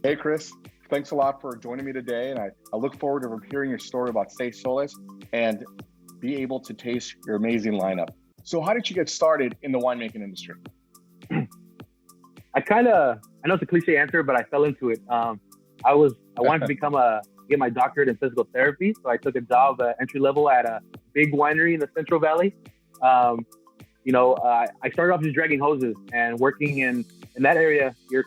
Hey, Chris, thanks a lot for joining me today. And I look forward to hearing your story about Seis and be able to taste your amazing lineup. So how did you get started in the winemaking industry? I know it's a cliche answer, but I fell into it. I wanted to get my doctorate in physical therapy. So I took a job entry level at a big winery in the Central Valley. I started off just dragging hoses and working in that area. You're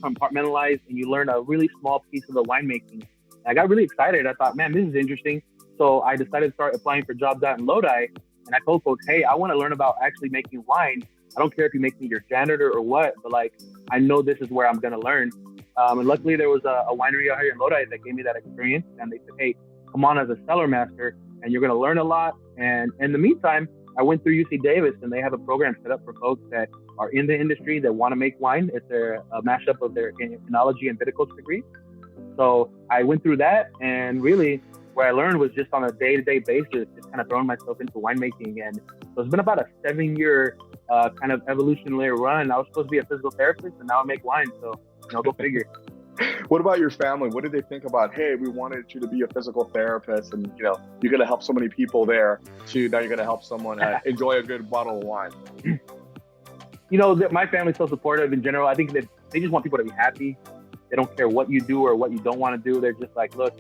compartmentalized and you learn a really small piece of the winemaking. And I got really excited. I thought, man, this is interesting. So I decided to start applying for jobs out in Lodi. And I told folks, hey, I want to learn about actually making wine. I don't care if you make me your janitor or what, but I know this is where I'm going to learn. And luckily there was a winery out here in Lodi that gave me that experience. And they said, hey, come on as a cellar master and you're going to learn a lot. And in the meantime, I went through UC Davis and they have a program set up for folks that are in the industry that want to make wine. It's a mashup of their enology and viticulture degree. So I went through that, and really what I learned was just on a day-to-day basis, just kind of throwing myself into winemaking. And so it's been about a 7-year kind of evolutionary run. I was supposed to be a physical therapist and now I make wine. So, go figure. What about your family? What did they think about, hey, we wanted you to be a physical therapist and, you're going to help so many people there to now you're going to help someone enjoy a good bottle of wine? My family's so supportive in general. I think that they just want people to be happy. They don't care what you do or what you don't want to do. They're just like, look,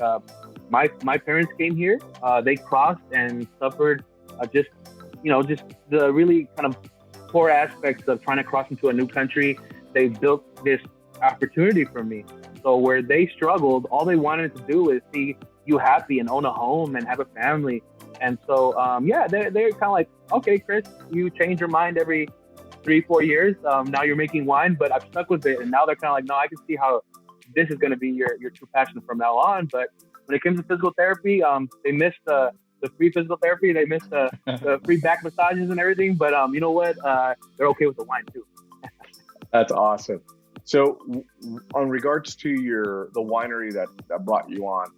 my parents came here. They crossed and suffered just the really kind of poor aspects of trying to cross into a new country. They built this opportunity for me. So where they struggled, all they wanted to do is see you happy and own a home and have a family. And so, they're kind of like, okay, Chris, you change your mind every 3-4 years. Now you're making wine, but I've stuck with it. And now they're kind of like, no, I can see how this is going to be your true passion from now on. But when it comes to physical therapy, they missed the free physical therapy. They missed the free back massages and everything. But you know what? They're okay with the wine too. That's awesome. So on regards to the winery that brought you on,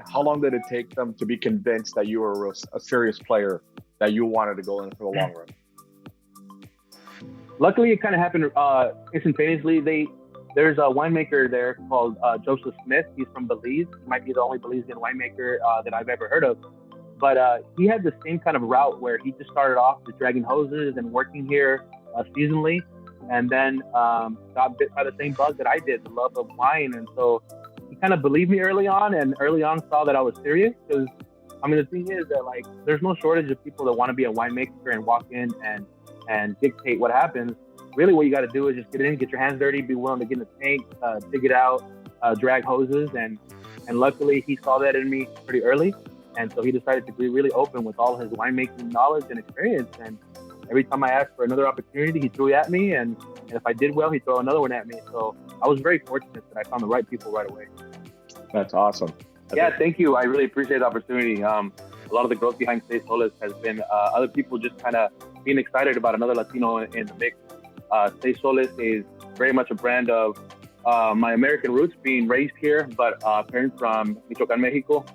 how long did it take them to be convinced that you were a serious player, that you wanted to go in for the long run? Luckily, it kind of happened instantaneously. There's a winemaker there called Joseph Smith. He's from Belize. He might be the only Belizean winemaker that I've ever heard of. But he had the same kind of route where he just started off with dragging hoses and working here seasonally. And then got bit by the same bug that I did, the love of wine. And so he kind of believed me early on, and early on saw that I was serious. Because, the thing is that, there's no shortage of people that want to be a winemaker and walk in and dictate what happens. Really, what you got to do is just get in, get your hands dirty, be willing to get in the tank, dig it out, drag hoses. And luckily, he saw that in me pretty early. And so he decided to be really open with all his winemaking knowledge and experience. And every time I asked for another opportunity, he threw it at me. And if I did well, he'd throw another one at me. So I was very fortunate that I found the right people right away. That's awesome. Thank you. I really appreciate the opportunity. A lot of the growth behind Seis has been other people just kind of being excited about another Latino in the mix. Seis is very much a brand of my American roots, being raised here, but parents from Michoacan, Mexico.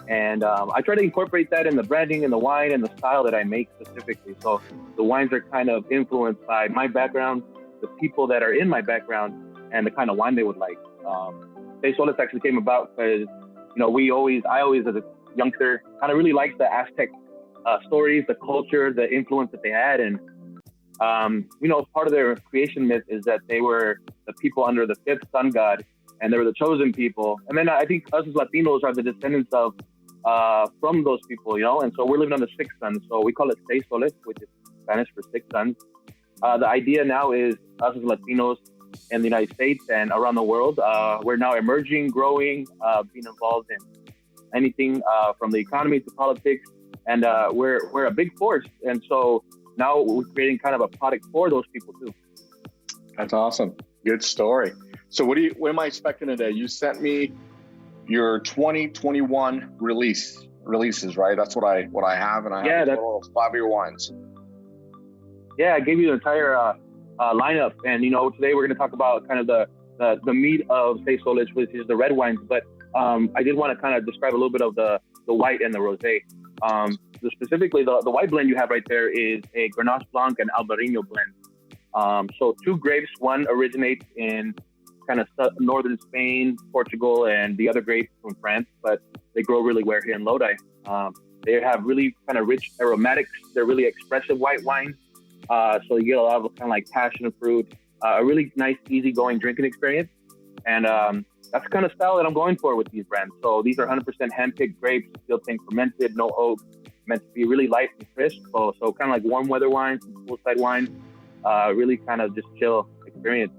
And I try to incorporate that in the branding and the wine and the style that I make specifically. So the wines are kind of influenced by my background, the people that are in my background, and the kind of wine they would like. Seis actually came about because, I always as a youngster kind of really liked the Aztec stories, the culture, the influence that they had. And, part of their creation myth is that they were the people under the fifth sun god, and they were the chosen people. And then I think us as Latinos are the descendants of from those people, and so we're living on the sixth sun. So we call it Seis Soles, which is Spanish for six suns. The idea now is us as Latinos in the United States and around the world, we're now emerging, growing, being involved in anything from the economy to politics, and we're a big force. And so now we're creating kind of a product for those people too. That's awesome. Good story. So what am I expecting today? You sent me your 2021 releases, right? That's what I have, and I have a total of 5 of your wines. Yeah, I gave you the entire lineup, and today we're going to talk about kind of the meat of Seis, which is the red wines. But I did want to kind of describe a little bit of the white and the rosé. Specifically, the white blend you have right there is a Grenache Blanc and Albarino blend. So two grapes. One originates in kind of northern Spain, Portugal, and the other grapes from France, but they grow really well here in Lodi. They have really kind of rich aromatics. They're really expressive white wines. So you get a lot of kind of like passion fruit, a really nice, easygoing drinking experience. And that's the kind of style that I'm going for with these brands. So these are 100% hand-picked grapes, steel tank fermented, no oak, meant to be really light and crisp. So kind of like warm weather wines, poolside wines, really kind of just chill experience.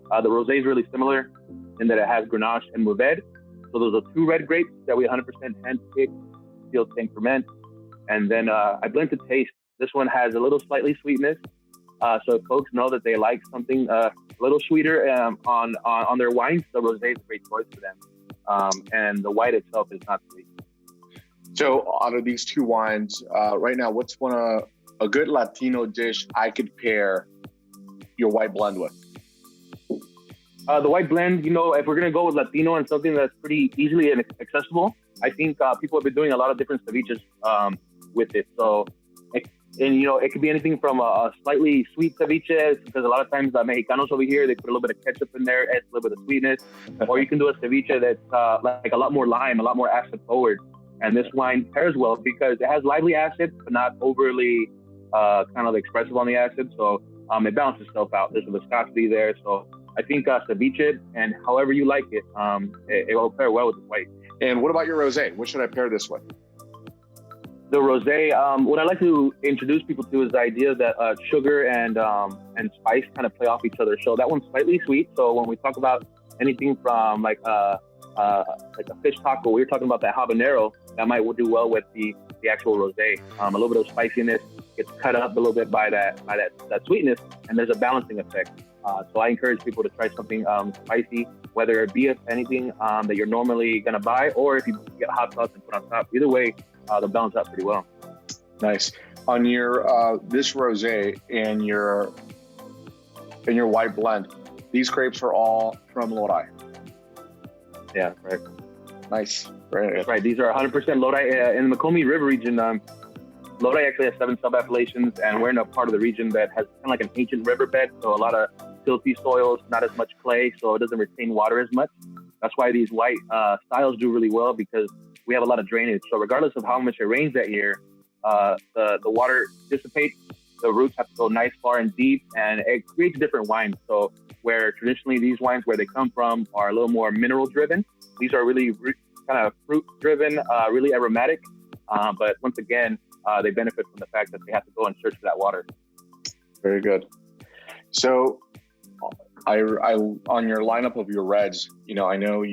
The rosé is really similar in that it has Grenache and Mourvedre. So those are 2 red grapes that we 100% hand-picked, steel tank ferment. And then I blend to taste. This one has a little slightly sweetness. So if folks know that they like something a little sweeter on their wines, the rosé is a great choice for them. And the white itself is not sweet. So out of these 2 wines, right now, what's a good Latino dish I could pair your white blend with? The white blend, if we're going to go with Latino and something that's pretty easily accessible, I think people have been doing a lot of different ceviches with it. So, it could be anything from a slightly sweet ceviche, because a lot of times the Mexicanos over here, they put a little bit of ketchup in there, adds a little bit of sweetness. Or you can do a ceviche that's like a lot more lime, a lot more acid forward. And this wine pairs well because it has lively acid, but not overly kind of expressive on the acid. So it balances itself out. There's a viscosity there. So I think ceviche, and however you like it, it will pair well with the white. And what about your rosé? What should I pair this with? The rosé, what I like to introduce people to is the idea that sugar and spice kind of play off each other. So that one's slightly sweet. So when we talk about anything from like a fish taco, we were talking about that habanero, that might do well with the actual rosé. A little bit of spiciness gets cut up a little bit by that sweetness, and there's a balancing effect. So I encourage people to try something spicy, whether it be anything that you're normally gonna buy, or if you get hot sauce and put on top. Either way, they'll balance out pretty well. Nice. On your this rosé and your white blend, these grapes are all from Lodi. Yeah, right. Nice. Right. Right. These are 100% Lodi in the Macomi River region. Lodi actually has 7 sub-appellations, and we're in a part of the region that has kind of like an ancient riverbed, so a lot of silty soils, not as much clay, so it doesn't retain water as much. That's why these white styles do really well, because we have a lot of drainage. So regardless of how much it rains that year, the water dissipates, the roots have to go nice, far, and deep, and it creates different wines. So where traditionally these wines, where they come from, are a little more mineral-driven, these are really kind of fruit-driven, really aromatic, but once again, they benefit from the fact that they have to go and search for that water. Very good. So, I on your lineup of your reds, I know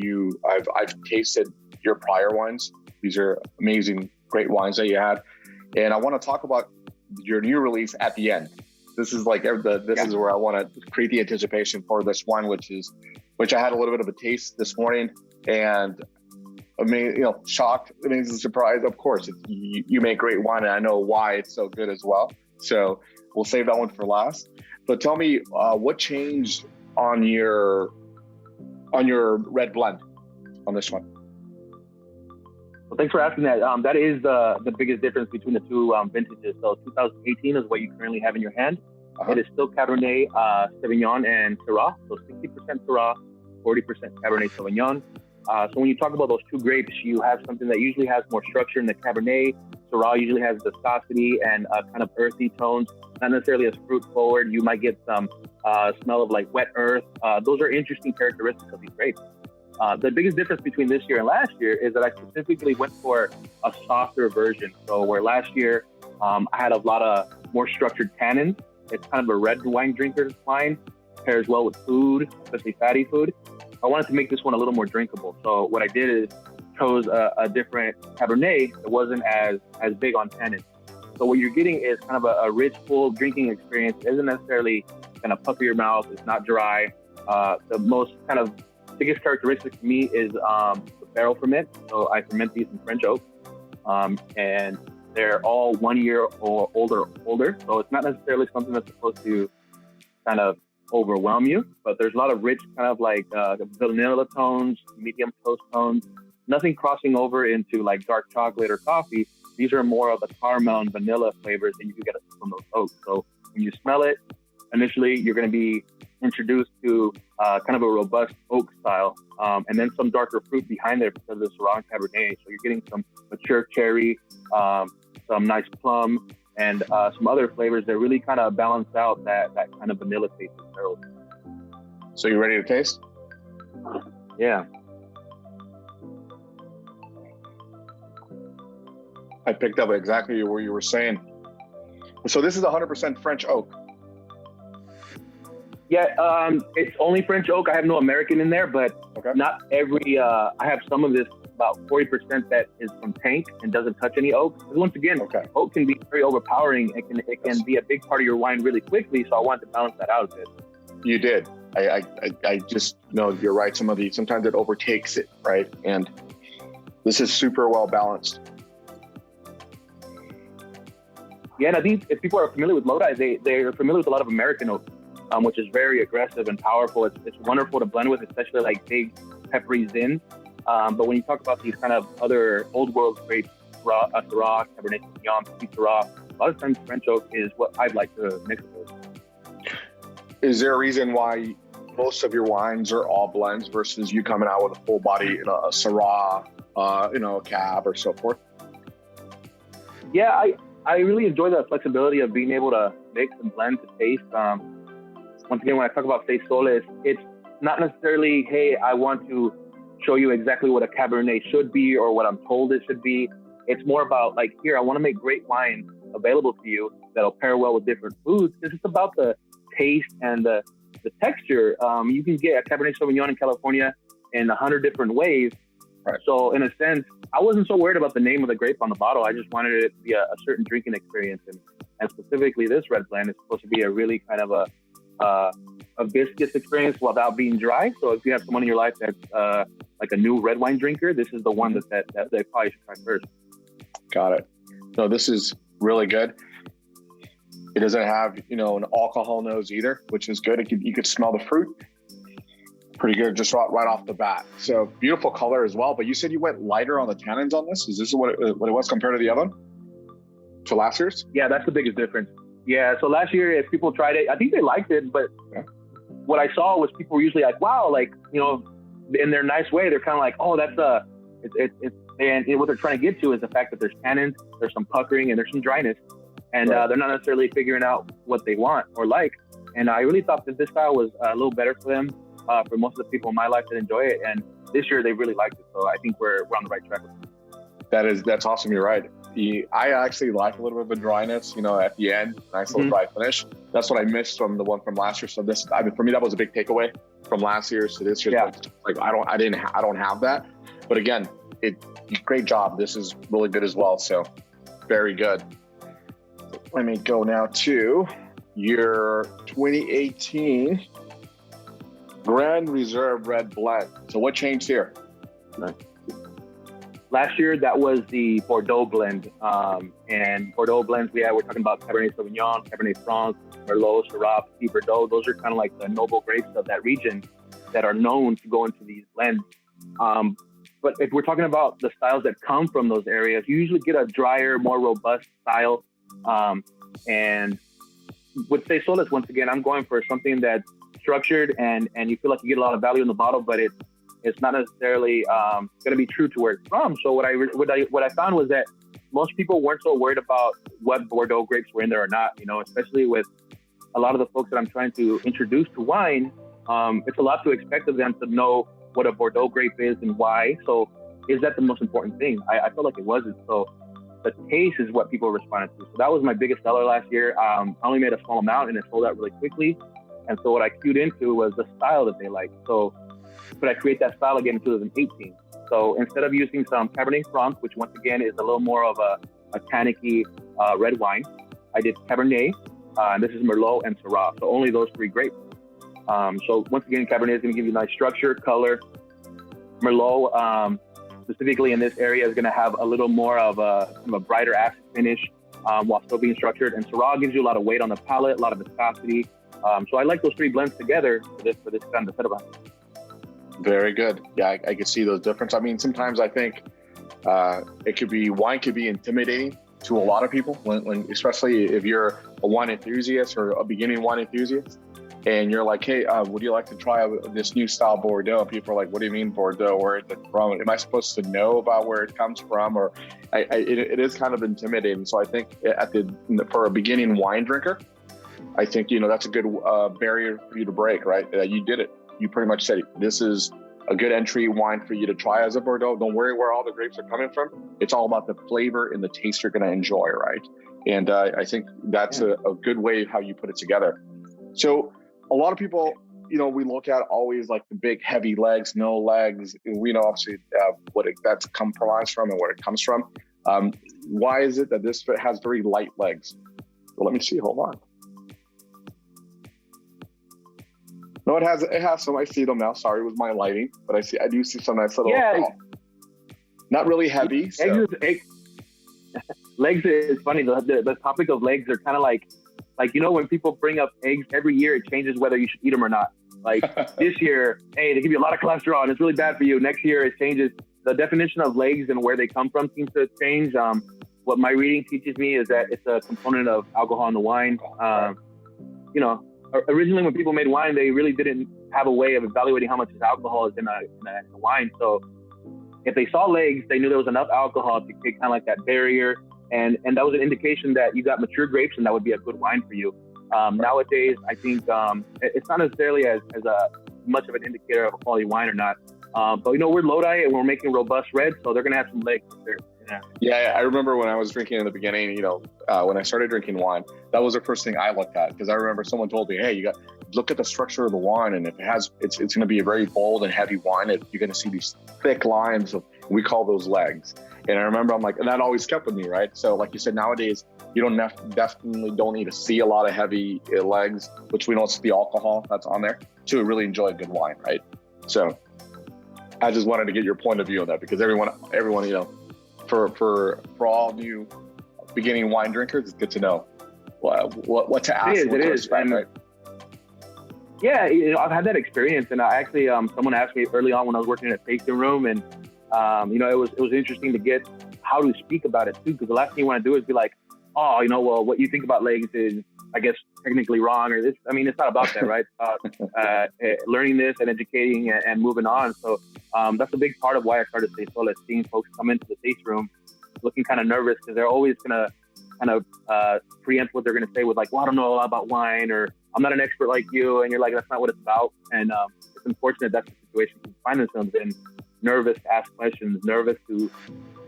I've tasted your prior wines. These are amazing, great wines that you had, and I want to talk about your new release at the end. This is like is where I want to create the anticipation for this wine, which I had a little bit of a taste this morning, and shocked, amazing surprise. Of course, you make great wine, and I know why it's so good as well. So we'll save that one for last. But tell me, what changed on your red blend on this one? Well, thanks for asking that. That is the biggest difference between the 2 vintages. So 2018 is what you currently have in your hand. Uh-huh. It is still Cabernet Sauvignon and Syrah. So 60% Syrah, 40% Cabernet Sauvignon. So when you talk about those 2 grapes, you have something that usually has more structure in the Cabernet. Syrah usually has viscosity and kind of earthy tones, not necessarily as fruit forward. You might get some smell of like wet earth. Those are interesting characteristics of these grapes. The biggest difference between this year and last year is that I specifically went for a softer version. So where last year I had a lot of more structured tannins, it's kind of a red wine drinker's wine, pairs well with food, especially fatty food. I wanted to make this one a little more drinkable. So what I did is chose a different Cabernet that wasn't as big on tannins. So what you're getting is kind of a rich, full drinking experience. It isn't necessarily kind of puffy your mouth. It's not dry. The most kind of biggest characteristic to me is the barrel ferment. So I ferment these in French oak, and they're all 1 year or older. So it's not necessarily something that's supposed to kind of overwhelm you, but there's a lot of rich kind of like vanilla tones, medium toast tones, nothing crossing over into like dark chocolate or coffee. These are more of the caramel and vanilla flavors that you can get from those oaks. So when you smell it, initially you're going to be introduced to kind of a robust oak style, and then some darker fruit behind there because of the Syrah and Cabernet. So you're getting some mature cherry, some nice plum, and some other flavors that really kind of balance out that kind of vanilla taste in barrels. So you ready to taste? Yeah. I picked up exactly where you were saying. So this is 100% French oak. Yeah, it's only French oak. I have no American in there, but Okay. not every, I have some of this, about 40% that is from tank and doesn't touch any oak. Because once again, Okay. oak can be very overpowering. It can be a big part of your wine really quickly. So I wanted to balance that out a bit. You did. I just know you're right. Sometimes it overtakes it, right? And this is super well balanced. Yeah, and I think if people are familiar with Lodi, they're familiar with a lot of American oak, which is very aggressive and powerful. It's wonderful to blend with, especially like big peppery zin. But when you talk about these kind of other old world grapes, Syrah, Cabernet Sauvignon, Petit Syrah, a lot of times French oak is what I'd like to mix with. Is there a reason why most of your wines are all blends versus you coming out with a full body, a Syrah, a Cab or so forth? Yeah, I really enjoy the flexibility of being able to mix and blend to taste. Once again, when I talk about Seis, it's not necessarily, hey, I want to show you exactly what a Cabernet should be or what I'm told it should be. It's more about like, here, I want to make great wine available to you that'll pair well with different foods. It's just about the taste and the texture. You can get a Cabernet Sauvignon in California in 100 different ways. Right. So in a sense, I wasn't so worried about the name of the grape on the bottle. I just wanted it to be a certain drinking experience. And specifically this red blend is supposed to be a really kind of a viscous experience without being dry. So if you have someone in your life that's like a new red wine drinker, this is the one that they probably should try first. Got it. No, this is really good. It doesn't have, an alcohol nose either, which is good. You could smell the fruit. Pretty good, just right off the bat. So beautiful color as well. But you said you went lighter on the tannins on this. Is this what it was compared to the other one? To last year's? Yeah, that's the biggest difference. Yeah, so last year, if people tried it, I think they liked it. But what I saw was people were usually like, wow, like, in their nice way, they're kind of like, oh, that's and what they're trying to get to is the fact that there's tannins, there's some puckering, and there's some dryness. And they're not necessarily figuring out what they want or like. And I really thought that this style was a little better for them. For most of the people in my life that enjoy it, and this year they really liked it. So I think we're on the right track with it. That's awesome. You're right. I actually like a little bit of a dryness, at the end, nice little dry finish. That's what I missed from the one from last year. So for me, that was a big takeaway from last year. So this year, like I don't have that. But again, great job. This is really good as well. So very good. Let me go now to your 2018 Grand Reserve Red Blend. So what changed here? Last year, that was the Bordeaux blend. And Bordeaux blends, we're talking about Cabernet Sauvignon, Cabernet Franc, Merlot, Syrah, Petit Verdot. Those are kind of like the noble grapes of that region that are known to go into these blends. But if we're talking about the styles that come from those areas, you usually get a drier, more robust style. And with Seis, once again, I'm going for something that's structured and you feel like you get a lot of value in the bottle, but it's not necessarily going to be true to where it's from. So what I found was that most people weren't so worried about what Bordeaux grapes were in there or not, especially with a lot of the folks that I'm trying to introduce to wine. It's a lot to expect of them to know what a Bordeaux grape is and why. So is that the most important thing? I felt like it wasn't. So the taste is what people responded to. So that was my biggest seller last year. I only made a small amount and it sold out really quickly. And so what I cued into was the style that they liked. So could I create that style again in 2018? So instead of using some Cabernet Franc, which once again is a little more of a tannicky red wine, I did Cabernet, and this is Merlot and Syrah. So only those three grapes. So once again, Cabernet is going to give you nice structure, color. Merlot, specifically in this area, is going to have a little more of a brighter acid finish while still being structured. And Syrah gives you a lot of weight on the palate, a lot of viscosity. So I like those three blends together for this kind of setup. Very good. Yeah, I can see those differences. I mean, sometimes I think wine could be intimidating to a lot of people, when especially if you're a wine enthusiast or a beginning wine enthusiast. and you're like, hey, would you like to try this new style Bordeaux? And people are like, what do you mean Bordeaux? Where is it from? Am I supposed to know about where it comes from? Or it is kind of intimidating. So I think for a beginning wine drinker, I think, that's a good barrier for you to break, right? You did it. You pretty much said this is a good entry wine for you to try as a Bordeaux. Don't worry where all the grapes are coming from. It's all about the flavor and the taste you're going to enjoy, right? And I think that's a good way how you put it together. So a lot of people, we look at always like the big heavy legs, no legs. We know obviously that's compromised from and where it comes from. Why is it that this has very light legs? Well, let me see. Hold on. No, it has some. I see them now. Sorry, it was my lighting, but I do see some nice little. Yeah. Not really heavy. So. Legs is funny. The topic of legs are kind of like when people bring up eggs every year, it changes whether you should eat them or not. Like this year, hey, they give you a lot of cholesterol and it's really bad for you. Next year, it changes. The definition of legs and where they come from seems to change. What my reading teaches me is that it's a component of alcohol in the wine. Originally when people made wine, they really didn't have a way of evaluating how much alcohol is in a wine. So if they saw legs, they knew there was enough alcohol to create kind of like that barrier. And that was an indication that you got mature grapes and that would be a good wine for you. Nowadays, I think it's not necessarily as much of an indicator of a quality wine or not. But we're Lodi and we're making robust reds, so they're going to have some legs there. Yeah, I remember when I was drinking in the beginning, when I started drinking wine, that was the first thing I looked at, because I remember someone told me, hey, look at the structure of the wine, and if it's going to be a very bold and heavy wine, you're going to see these thick lines we call those legs. And I remember I'm like, and that always kept with me, right? So like you said, nowadays, you definitely don't need to see a lot of heavy legs, which we know it's the alcohol that's on there, to really enjoy a good wine, right? So I just wanted to get your point of view on that, because everyone, for all new beginning wine drinkers, it's good to know what to ask. It is. Right? Yeah, I've had that experience, and I actually someone asked me early on when I was working in a tasting room, and it was interesting to get how to speak about it too, because the last thing you want to do is be like, what you think about legs is, I guess, technically wrong, or this. I mean, it's not about that, right? Learning this and educating and moving on. So that's a big part of why I started Seis, seeing folks come into the taste room looking kind of nervous, because they're always going to kind of preempt what they're going to say with like, well, I don't know a lot about wine, or I'm not an expert like you. And you're like, that's not what it's about. And it's unfortunate that's the situation people find themselves in, nervous to ask questions, nervous to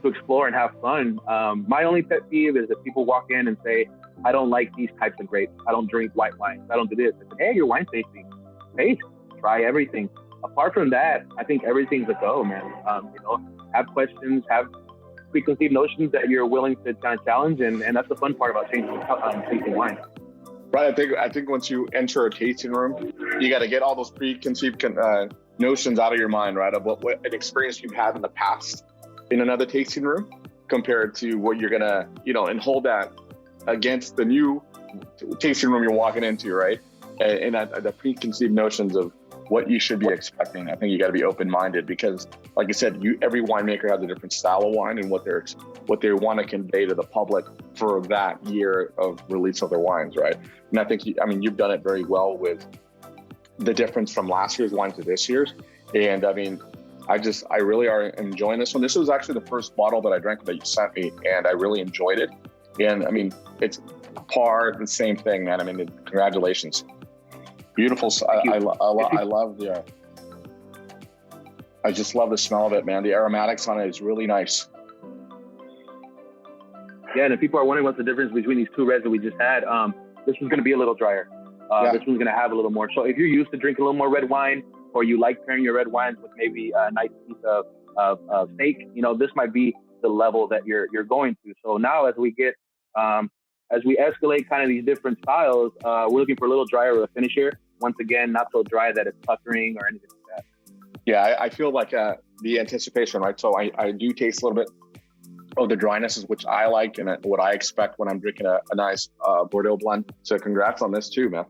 explore and have fun. My only pet peeve is if people walk in and say, I don't like these types of grapes. I don't drink white wines. I don't do this. I say, hey, you're wine tasting. Taste, try everything. Apart from that, I think everything's a go, man. Have questions, have preconceived notions that you're willing to kind of challenge, and that's the fun part about tasting wine. Right. I think once you enter a tasting room, you got to get all those preconceived notions out of your mind, right? Of what an experience you've had in the past in another tasting room compared to what you're gonna, and hold that against the new tasting room you're walking into, right? And the preconceived notions of what you should be expecting. I think you got to be open-minded, because, like I said, every winemaker has a different style of wine and what they want to convey to the public for that year of release of their wines, right? And I think you've done it very well with the difference from last year's wine to this year's. And I mean, I really are enjoying this one. This was actually the first bottle that I drank that you sent me, and I really enjoyed it. And I mean, it's the same thing, man. I mean, congratulations. Beautiful. I love I just love the smell of it, man. The aromatics on it is really nice. Yeah, and if people are wondering what's the difference between these two reds that we just had, this one's going to be be a little drier. This one's going to have a little more. So if you're used to drinking a little more red wine, or you like pairing your red wines with maybe a nice piece of steak, this might be the level that you're going to. So now as we escalate kind of these different styles, we're looking for a little drier of a finish here. Once again, not so dry that it's puckering or anything like that. Yeah, I feel like the anticipation, right? So I do taste a little bit of the drynesses, which I like and what I expect when I'm drinking a nice Bordeaux blend. So congrats on this too, man.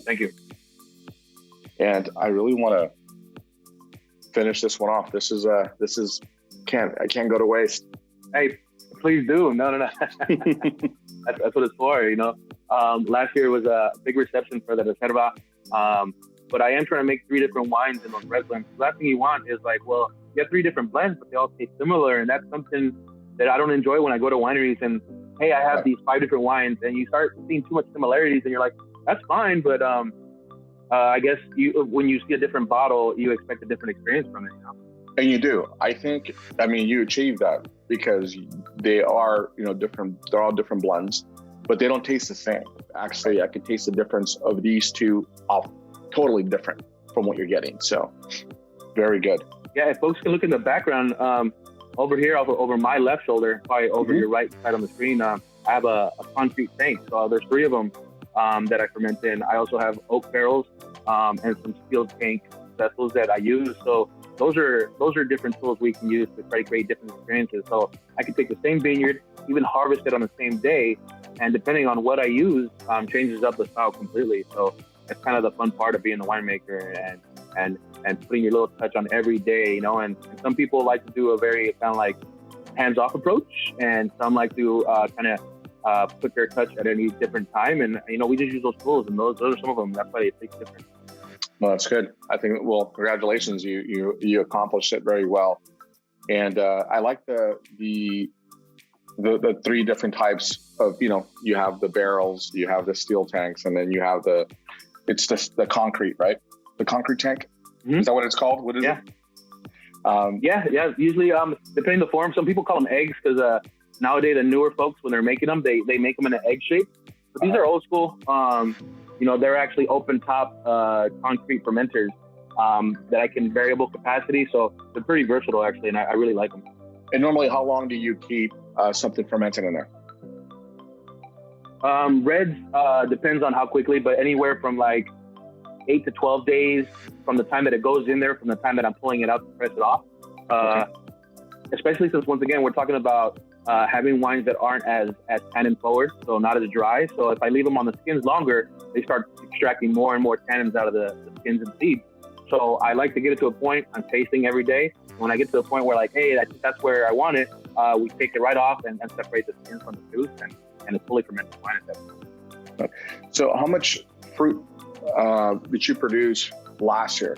Thank you. And I really want to finish this one off. This can't go to waste. Hey, please do. No. That's what it's for, Last year was a big reception for the Reserva. But I am trying to make 3 different wines in those red blends. The last thing you want is like, well, you have 3 different blends, but they all taste similar. And that's something that I don't enjoy when I go to wineries and, hey, I have these 5 different wines, and you start seeing too much similarities and you're like, that's fine. But I guess when you see a different bottle, you expect a different experience from it, you know? And you do. I mean, you achieve that because they are, different. They're all different blends, but they don't taste the same. Actually, I can taste the difference of these 2 off totally different from what you're getting. So very good. Yeah, if folks can look in the background, over here, over my left shoulder, probably over your right side on the screen, I have a concrete tank. So there's 3 of them that I ferment in. I also have oak barrels and some steel tank vessels that I use. So those are different tools we can use to try to create different experiences. So I can take the same vineyard, even harvest it on the same day, and depending on what I use, changes up the style completely. So that's kind of the fun part of being a winemaker and putting your little touch on every day, and some people like to do a very kind of like hands-off approach, and some like to put their touch at any different time. And, we just use those tools, and those are some of them. That's why it takes different. Well, that's good. I think, congratulations. You accomplished it very well. And I like the 3 different types of, you have the barrels, you have the steel tanks, and then you have the concrete, right? The concrete tank. Mm-hmm. Is that what it's called? What is it? Yeah. Usually, depending on the form, some people call them eggs because nowadays the newer folks, when they're making them, they make them in an egg shape. But these are old school. They're actually open top concrete fermenters that I can variable capacity. So they're pretty versatile actually, and I really like them. And normally, how long do you keep something fermented in there? Reds depends on how quickly, but anywhere from like 8 to 12 days from the time that it goes in there, from the time that I'm pulling it out to press it off. Especially since, once again, we're talking about having wines that aren't as tannin forward, so not as dry. So if I leave them on the skins longer, they start extracting more and more tannins out of the skins and seeds. So I like to get it to a point I'm tasting every day. When I get to the point where like, hey, that's where I want it, we take it right off and separate the skins from the juice, and it's fully fermented wine at that point. So how much fruit did you produce last year?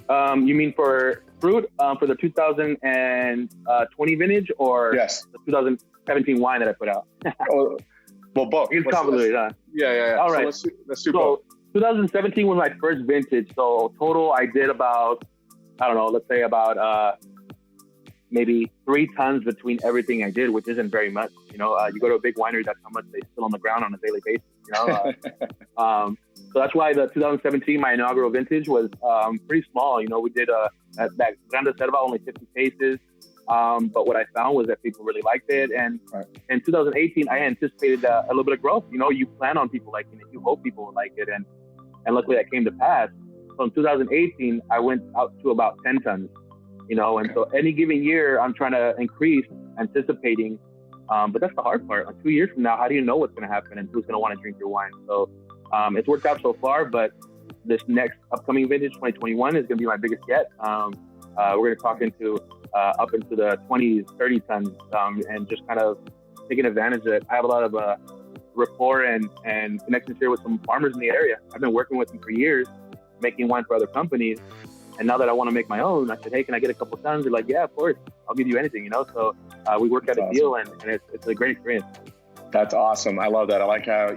You mean for fruit for the 2020 vintage, or yes, the 2017 wine that I put out? Well, both. It's convoluted, huh? Yeah. All right. So let's do both. 2017 was my first vintage. So total, I did about, let's say about maybe 3 tons between everything I did, which isn't very much. You go to a big winery, that's how much they spill on the ground on a daily basis. So that's why the 2017, my inaugural vintage, was pretty small. We did that Grande Reserva, only 50 cases. But what I found was that people really liked it. And in 2018, I anticipated a little bit of growth. You plan on people liking it. You hope people will like it. And luckily that came to pass. So in 2018, I went out to about 10 tons, and so any given year, I'm trying to increase, anticipating. But that's the hard part. Like 2 years from now, how do you know what's going to happen and who's going to want to drink your wine? So it's worked out so far, but this next upcoming vintage, 2021, is going to be my biggest yet. We're going to talk into up into the 20s, 30 tons, and just kind of taking advantage of it. I have a lot of rapport and connections here with some farmers in the area. I've been working with them for years, making wine for other companies. And now that I want to make my own, I said, hey, can I get a couple tons? They're like, yeah, of course. I'll give you anything, So we worked out a deal, and it's a great experience. That's awesome. I love that. I like how,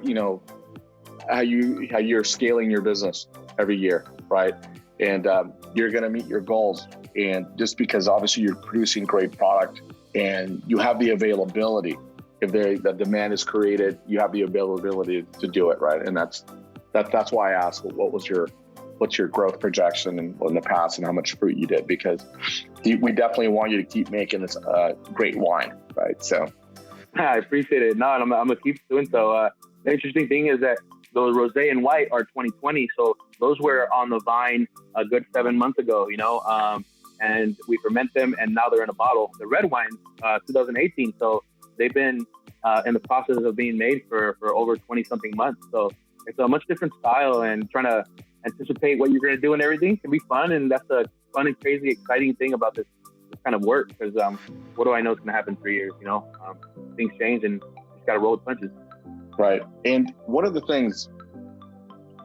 how you're scaling your business every year, right? And you're going to meet your goals. And just because obviously you're producing great product and you have the availability, if the demand is created, you have the availability to do it, right? And that's why I asked, what's your growth projection in the past and how much fruit you did, because we definitely want you to keep making this great wine, right? So I appreciate it. No, I'm gonna keep doing so. The interesting thing is that those rosé and white are 2020, so those were on the vine a good 7 months ago, and we ferment them, and now they're in a bottle. The red wines, 2018, so they've been in the process of being made for over 20 something months. So it's a much different style, and trying to anticipate what you're going to do and everything can be fun. And that's the fun and crazy, exciting thing about this kind of work, because what do I know is going to happen in 3 years? Things change, and you just got to roll with punches. Right. And one of the things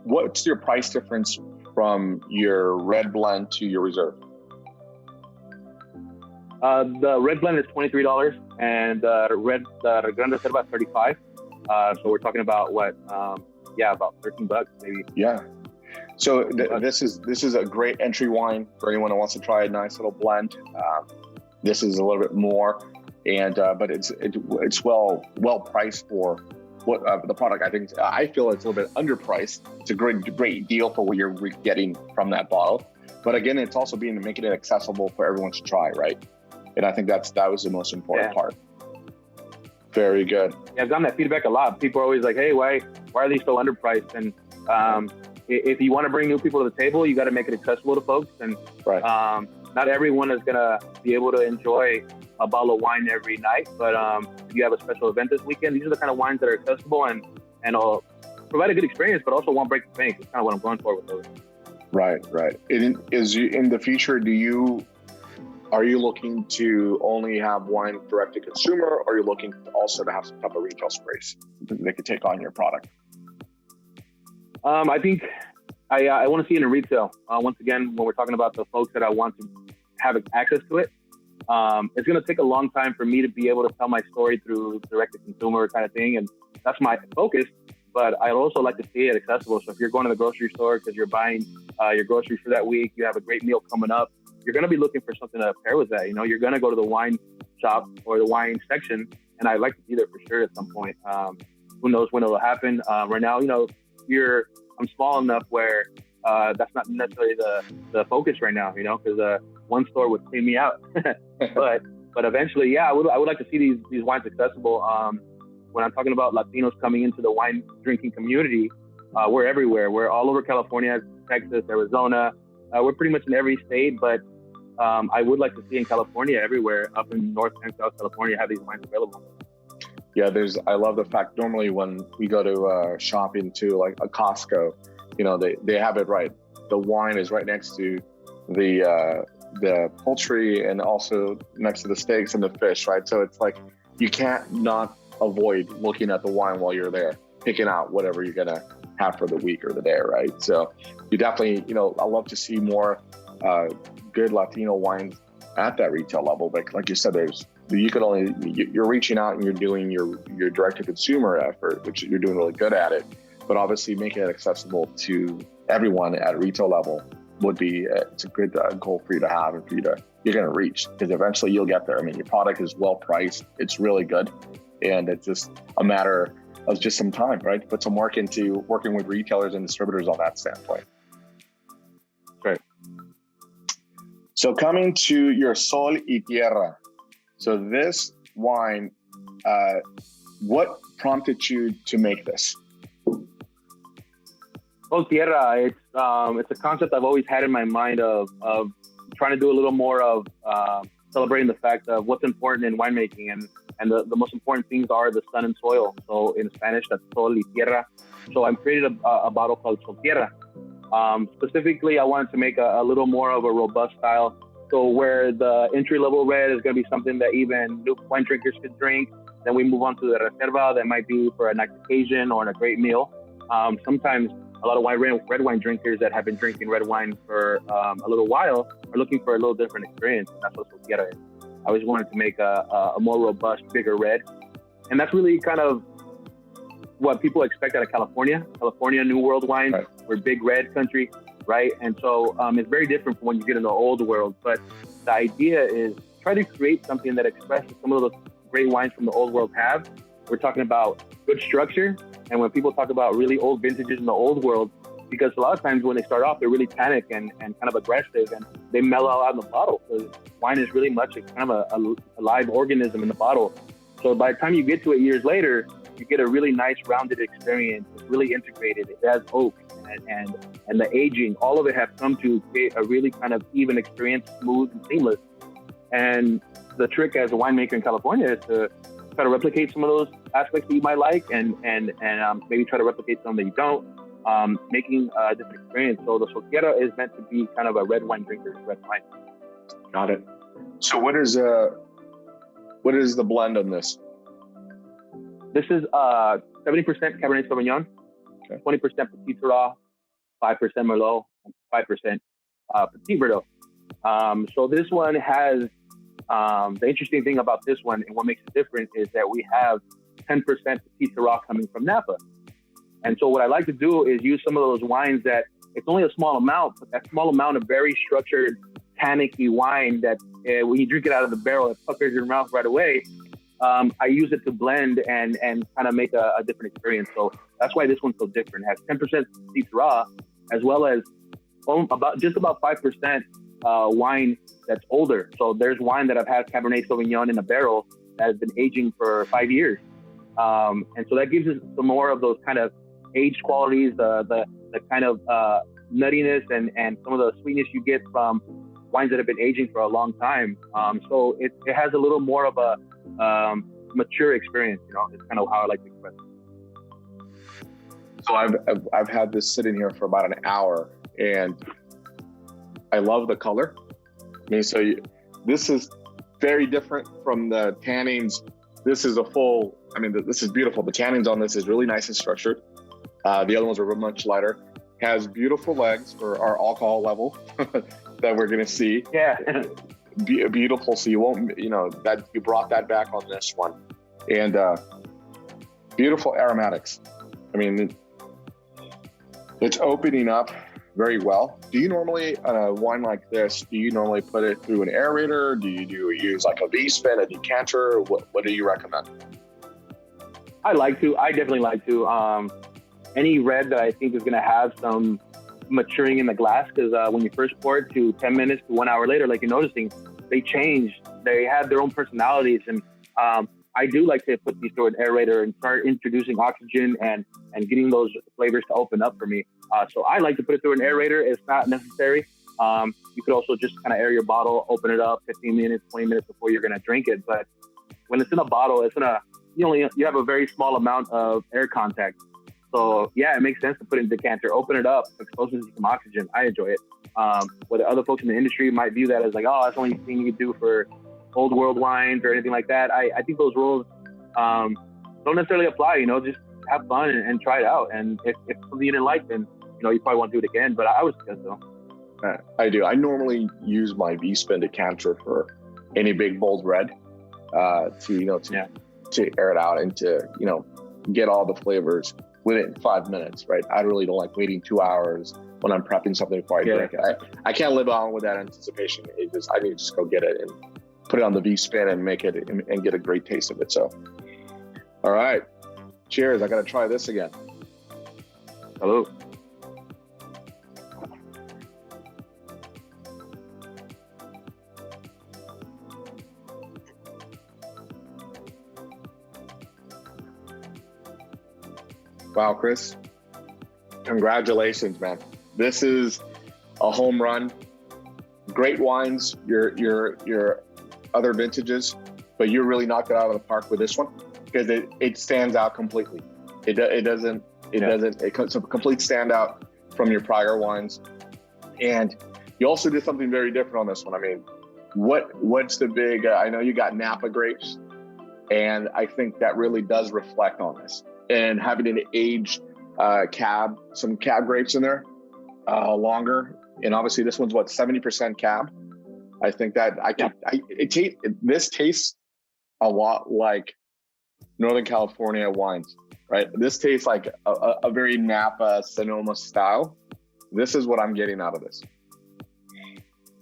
what's your price difference from your red blend to your reserve? The red blend is $23, and the Gran Reserva is $35. So we're talking about what? About $13 maybe. Yeah. So this is a great entry wine for anyone who wants to try a nice little blend. This is a little bit more, and but it's well priced for what the product. I feel it's a little bit underpriced. It's a great deal for what you're getting from that bottle. But again, it's also making it accessible for everyone to try, right? And I think that was the most important part. Very good. Yeah, I've gotten that feedback a lot. People are always like, "Hey, why are these so underpriced?" And if you want to bring new people to the table, you got to make it accessible to folks. And not everyone is gonna be able to enjoy a bottle of wine every night. But if you have a special event this weekend, these are the kind of wines that are accessible and provide a good experience, but also won't break the bank. It's kind of what I'm going for with those. Right. In the future, are you looking to only have wine direct to consumer, or are you looking also to have some type of retail space that they could take on your product? I think I want to see it in retail. Once again, when we're talking about the folks that I want to have access to it, it's going to take a long time for me to be able to tell my story through direct to consumer kind of thing. And that's my focus. But I'd also like to see it accessible. So if you're going to the grocery store because you're buying your groceries for that week, you have a great meal coming up, you're going to be looking for something to pair with that. You're going to go to the wine shop or the wine section, and I'd like to be there for sure at some point. Who knows when it'll happen? Right now, I'm small enough where that's not necessarily the focus right now, because one store would clean me out. but eventually, I would like to see these wines accessible. When I'm talking about Latinos coming into the wine drinking community, we're everywhere. We're all over California, Texas, Arizona. We're pretty much in every state, but I would like to see in California, everywhere, up in North and South California, have these wines available. Yeah, I love the fact normally when we go to shopping to like a Costco, they have it right. The wine is right next to the poultry and also next to the steaks and the fish, right? So it's like you can't not avoid looking at the wine while you're there, picking out whatever you're gonna have for the week or the day, right? So you definitely, I love to see more good Latino wines at that retail level. But like you said, you're reaching out and you're doing your direct to consumer effort, which you're doing really good at it. But obviously making it accessible to everyone at retail level would be it's a good goal for you to have and you're going to reach, because eventually you'll get there. I mean, your product is well priced, it's really good, and it's just a matter of just some time, right? Put some work into working with retailers and distributors on that standpoint. Right. So coming to your SolTierra. So this wine, what prompted you to make this? SolTierra, it's a concept I've always had in my mind of trying to do a little more of celebrating the fact of what's important in winemaking, and the most important things are the sun and soil. So in Spanish, that's sol y tierra. So I created a bottle called SolTierra. Specifically, I wanted to make a little more of a robust style. So where the entry-level red is going to be something that even new wine drinkers could drink. Then we move on to the Reserva that might be for a nice occasion or a great meal. Sometimes a lot of red wine drinkers that have been drinking red wine for a little while are looking for a little different experience. That's what SolTierra is. I always wanted to make a more robust, bigger red. And that's really kind of what people expect out of California. California, New World wine, right. We're big red country, right? And so it's very different from when you get in the old world. But the idea is try to create something that expresses some of those great wines from the old world have. We're talking about good structure. And when people talk about really old vintages in the old world, because a lot of times when they start off, they're really tannic and kind of aggressive, and they mellow out in the bottle. So wine is really much kind of a live organism in the bottle. So by the time you get to it years later, you get a really nice rounded experience. It's really integrated. It has oak and the aging. All of it has come to create a really kind of even experience, smooth and seamless. And the trick as a winemaker in California is to try to replicate some of those aspects that you might like, and maybe try to replicate some that you don't, making a different experience. So the SolTierra is meant to be kind of a red wine drinker's red wine. Got it. So what is the blend on this? This is 70% Cabernet Sauvignon, okay. 20% Petit Syrah, 5% Merlot, and 5% Petit Verdot. So this one has, the interesting thing about this one and what makes it different is that we have 10% Petit Syrah coming from Napa. And so what I like to do is use some of those wines that it's only a small amount, but that small amount of very structured, tannic-y wine that when you drink it out of the barrel, it puckers your mouth right away. I use it to blend and kind of make a different experience. So that's why this one's so different. It has 10% Petit Syrah, as well as about 5% wine that's older. So there's wine that I've had Cabernet Sauvignon in a barrel that has been aging for 5 years. And so that gives us some more of those kind of aged qualities, the kind of nuttiness and some of the sweetness you get from wines that have been aging for a long time. So it has a little more of a mature experience, you know. It's kind of how I like to express it. So I've had this sitting here for about an hour, and I love the color. I mean, this is very different from the tannins. This is this is beautiful. The tannins on this is really nice and structured. The other ones are much lighter. Has beautiful legs for our alcohol level that we're gonna see. Yeah. Beautiful. So you won't, that you brought that back on this one, and beautiful aromatics. I mean, it's opening up very well. Do you normally, a wine like this, do you normally put it through an aerator? Do you use like a V-spin, a decanter? What do you recommend? I definitely like to. Any red that I think is going to have some maturing in the glass, because when you first pour it to 10 minutes to 1 hour later, like you're noticing, they change. They have their own personalities. And I do like to put these through an aerator and start introducing oxygen and getting those flavors to open up for me. So I like to put it through an aerator. It's not necessary. You could also just kind of air your bottle, open it up 15 minutes, 20 minutes before you're going to drink it. But when it's in a bottle, you have a very small amount of air contact. So yeah, it makes sense to put it in the decanter, open it up, expose it to some oxygen. I enjoy it. Whether other folks in the industry might view that as like, oh, that's the only thing you can do for old world wines or anything like that. I think those rules don't necessarily apply. Just have fun and try it out. And if something you didn't like, then you probably want to do it again. But I would suggest so. I do. I normally use my V-spin decanter for any big bold red to air it out and to get all the flavors within 5 minutes, right? I really don't like waiting 2 hours when I'm prepping something before I drink it. I can't live on with that anticipation. I need to just go get it and put it on the V-spin and make it and get a great taste of it. So, all right, cheers. I got to try this again. Hello. Wow, Chris, congratulations, man. This is a home run. Great wines, your other vintages, but you really knocked it out of the park with this one because it stands out completely. It's a complete standout from your prior wines. And you also did something very different on this one. I mean, what's the big, I know you got Napa grapes, and I think that really does reflect on this. And having an aged some cab grapes in there longer, and obviously this one's 70% cab. I think that this tastes a lot like Northern California wines, right? This tastes like a very Napa Sonoma style. This is what I'm getting out of this.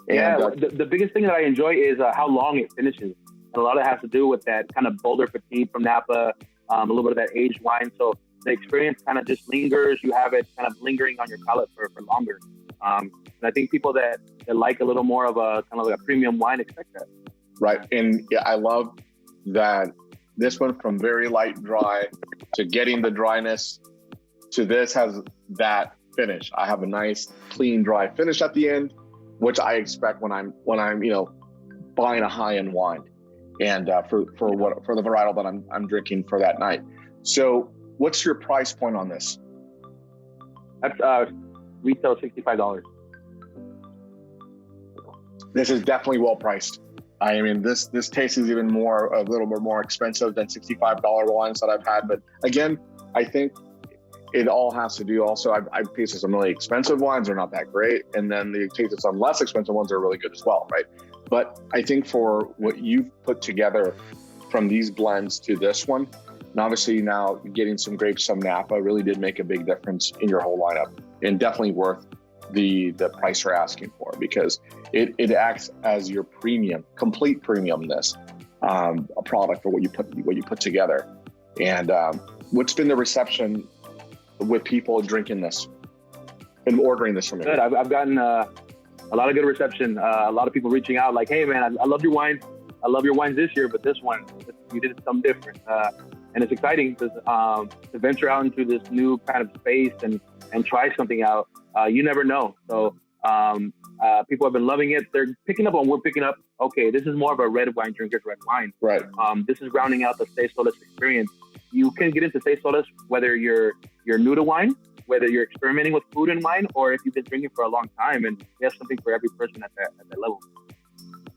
The biggest thing that I enjoy is how long it finishes. And a lot of it has to do with that kind of bolder fatigue from Napa. A little bit of that aged wine. So the experience kind of just lingers. You have it kind of lingering on your palate for longer. And I think people that like a little more of a kind of like a premium wine expect that. Right. And I love that this one from very light dry to getting the dryness to this has that finish. I have a nice clean dry finish at the end, which I expect when I'm buying a high-end wine. And for the varietal that I'm drinking for that night. So what's your price point on this? That's retail $65. This is definitely well priced. I mean, this taste is even a little bit more expensive than $65 wines that I've had. But again, I think it all has to do also, I've tasted some really expensive wines, they're not that great. And then the tasted some less expensive ones are really good as well, right? But I think for what you've put together from these blends to this one, and obviously now getting some grapes from Napa really did make a big difference in your whole lineup, and definitely worth the price you're asking for, because it acts as your premium, complete premiumness, a product for what you put together. And what's been the reception with people drinking this and ordering this from you? Good. I've gotten a lot of good reception. A lot of people reaching out like, hey man, I love your wines. I love your wines this year, but this one, you did something different. And it's exciting to venture out into this new kind of space and try something out. You never know. So people have been loving it. They're picking up on we're picking up. Okay, this is more of a red wine drinker's red wine. Right. This is rounding out the Seis Solis experience. You can get into Seis Solis whether you're new to wine, whether you're experimenting with food and wine, or if you've been drinking for a long time, and there's something for every person at that level.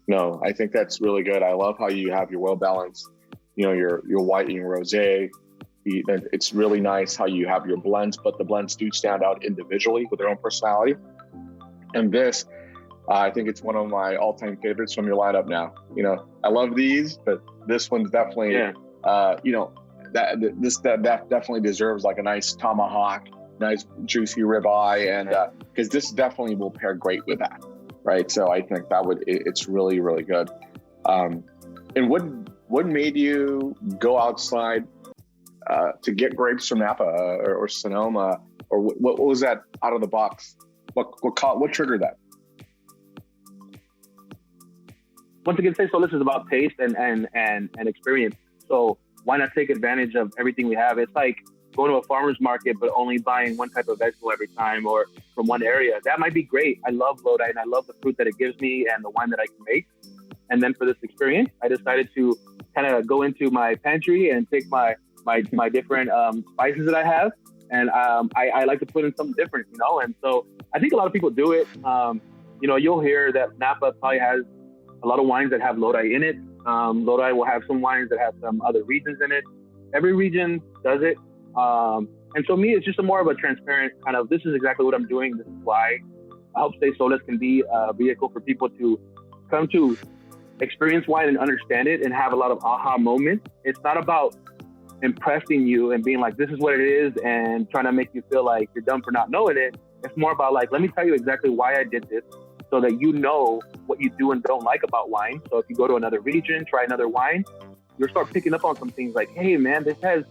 No, I think that's really good. I love how you have your well-balanced, your white and your rosé. It's really nice how you have your blends, but the blends do stand out individually with their own personality. And this, I think it's one of my all-time favorites from your lineup now. I love these, but this one's definitely, that definitely deserves like a nice tomahawk, nice juicy ribeye, and because this definitely will pair great with that, right? So I think it's really, really good. And what made you go outside to get grapes from Napa or Sonoma, or what was that out of the box? What triggered that? Once again, Seis Solis is about taste and experience. So why not take advantage of everything we have? It's like going to a farmer's market, but only buying one type of vegetable every time or from one area. That might be great. I love Lodi and I love the fruit that it gives me and the wine that I can make. And then for this experience, I decided to kind of go into my pantry and take my different spices that I have. And I like to put in something different, And so I think a lot of people do it. You'll hear that Napa probably has a lot of wines that have Lodi in it. Lodi will have some wines that have some other regions in it. Every region does it. And so me, it's just more of a transparent kind of, this is exactly what I'm doing. This is why I hope Seis Solis can be a vehicle for people to come to experience wine and understand it and have a lot of aha moments. It's not about impressing you and being like, this is what it is, and trying to make you feel like you're dumb for not knowing it. It's more about like, let me tell you exactly why I did this so that you know what you do and don't like about wine. So if you go to another region, try another wine, you'll start picking up on some things like, hey man, this has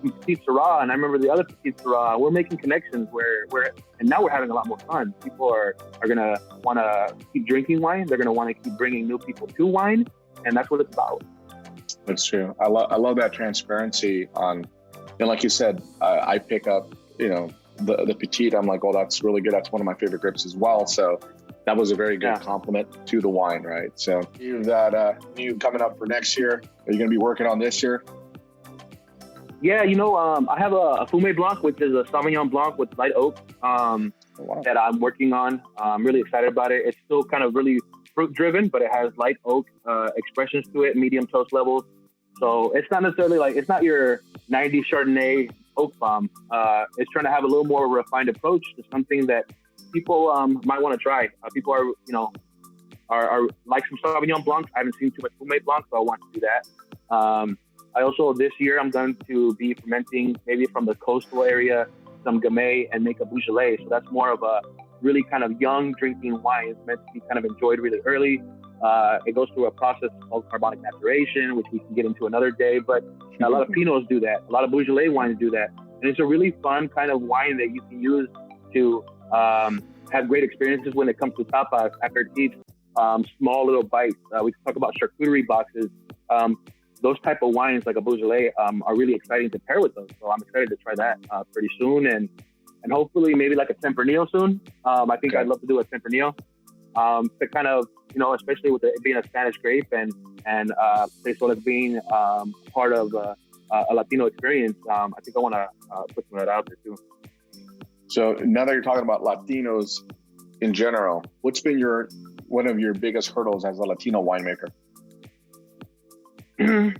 some Petit Syrah, and I remember the other Petit Syrah. We're making connections and now we're having a lot more fun. People are going to want to keep drinking wine. They're going to want to keep bringing new people to wine. And that's what it's about. That's true. I love that transparency on, and like you said, I pick up, the Petite. I'm like, oh, that's really good. That's one of my favorite grapes as well. So that was a very good compliment to the wine, right? So you that new coming up for next year. Are you going to be working on this year? Yeah, I have a Fumé Blanc, which is a Sauvignon Blanc with light oak that I'm working on. I'm really excited about it. It's still kind of really fruit driven, but it has light oak expressions to it, medium toast levels. So it's not necessarily it's not your 90 Chardonnay oak bomb. It's trying to have a little more refined approach to something that people might want to try. People are like some Sauvignon Blancs. I haven't seen too much Fumé Blanc, so I want to do that. I also, this year, I'm going to be fermenting maybe from the coastal area, some Gamay, and make a Beaujolais. So that's more of a really kind of young drinking wine. It's meant to be kind of enjoyed really early. It goes through a process called carbonic maturation, which we can get into another day. But a lot of Pinots do that. A lot of Beaujolais wines do that. And it's a really fun kind of wine that you can use to have great experiences when it comes to tapas, aperitifs, small little bites. We can talk about charcuterie boxes. Those type of wines like a Beaujolais are really exciting to pair with those. So I'm excited to try that pretty soon, and hopefully maybe like a Tempranillo soon. I think I'd love to do a Tempranillo to kind of, especially with it being a Spanish grape and Seis Solis being part of a Latino experience. I think I want to put some of that out there too. So now that you're talking about Latinos in general, what's been one of your biggest hurdles as a Latino winemaker? I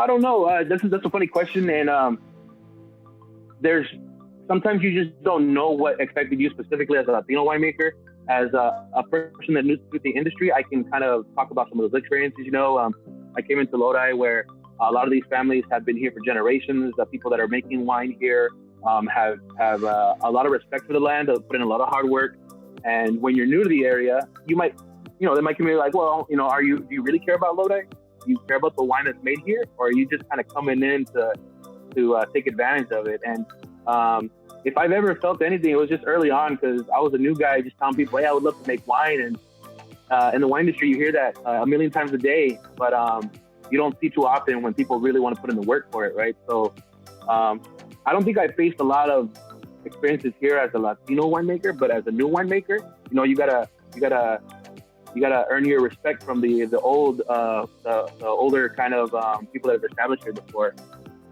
don't know. That's a funny question, and there's sometimes you just don't know what expected you specifically as a Latino winemaker. As a person that knows the industry, I can kind of talk about some of those experiences. I came into Lodi where a lot of these families have been here for generations. The people that are making wine here have a lot of respect for the land, put in a lot of hard work. And when you're new to the area, you might, they might be like, well, do you really care about Lodi? Do you care about the wine that's made here? Or are you just kind of coming in to take advantage of it? And if I've ever felt anything, it was just early on, because I was a new guy just telling people, hey, I would love to make wine. And in the wine industry, you hear that a million times a day, but you don't see too often when people really want to put in the work for it, right? So I don't think I faced a lot of experiences here as a Latino winemaker, but as a new winemaker, you gotta earn your respect from the older kind of people that have established here before.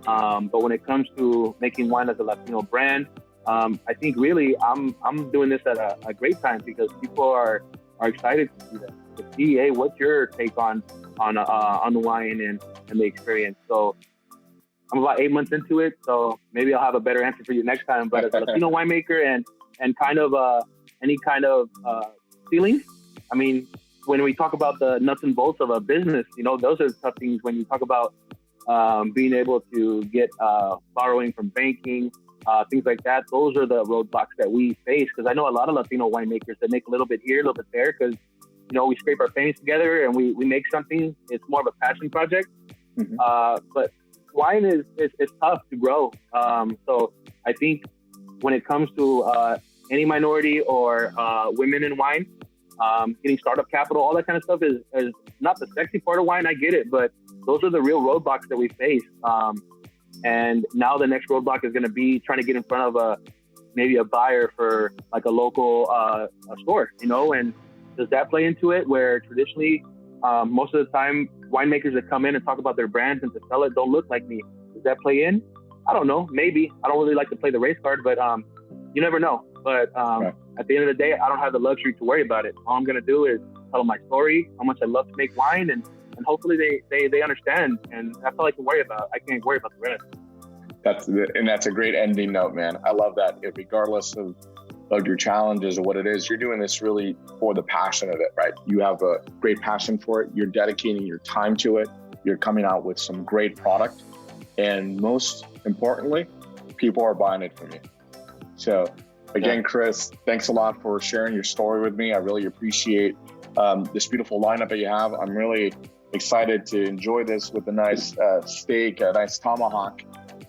But when it comes to making wine as a Latino brand, I think really I'm doing this at a great time, because people are excited to see that. To see, hey, what's your take on the wine and the experience? So I'm about 8 months into it, so maybe I'll have a better answer for you next time. But as a Latino winemaker and kind of any kind of feelings, I mean, when we talk about the nuts and bolts of a business, those are tough things. When you talk about being able to get borrowing from banking, things like that, those are the roadblocks that we face. Because I know a lot of Latino winemakers that make a little bit here, a little bit there, because we scrape our pennies together and we make something. It's more of a passion project. Mm-hmm. But wine is tough to grow. So I think when it comes to any minority or women in wine, getting startup capital, all that kind of stuff is not the sexy part of wine. I get it, but those are the real roadblocks that we face. And now the next roadblock is going to be trying to get in front of maybe a buyer for like a local a store, and does that play into it, where traditionally most of the time winemakers that come in and talk about their brands and to sell it don't look like me? Does that play in? I don't know. Maybe. I don't really like to play the race card, but you never know. But right. At the end of the day, I don't have the luxury to worry about it. All I'm going to do is tell them my story, how much I love to make wine, and hopefully they understand. And that's all I can worry about. I can't worry about the rest. That's a great ending note, man. I love that. Regardless of your challenges or what it is, you're doing this really for the passion of it, right? You have a great passion for it. You're dedicating your time to it. You're coming out with some great product. And most importantly, people are buying it from you. So again, Chris, thanks a lot for sharing your story with me. I really appreciate this beautiful lineup that you have. I'm really excited to enjoy this with a nice steak, a nice tomahawk.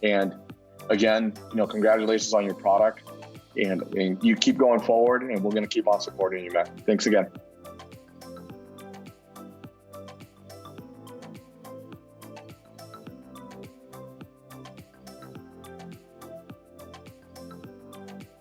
And again, congratulations on your product. And you keep going forward, and we're going to keep on supporting you, man. Thanks again.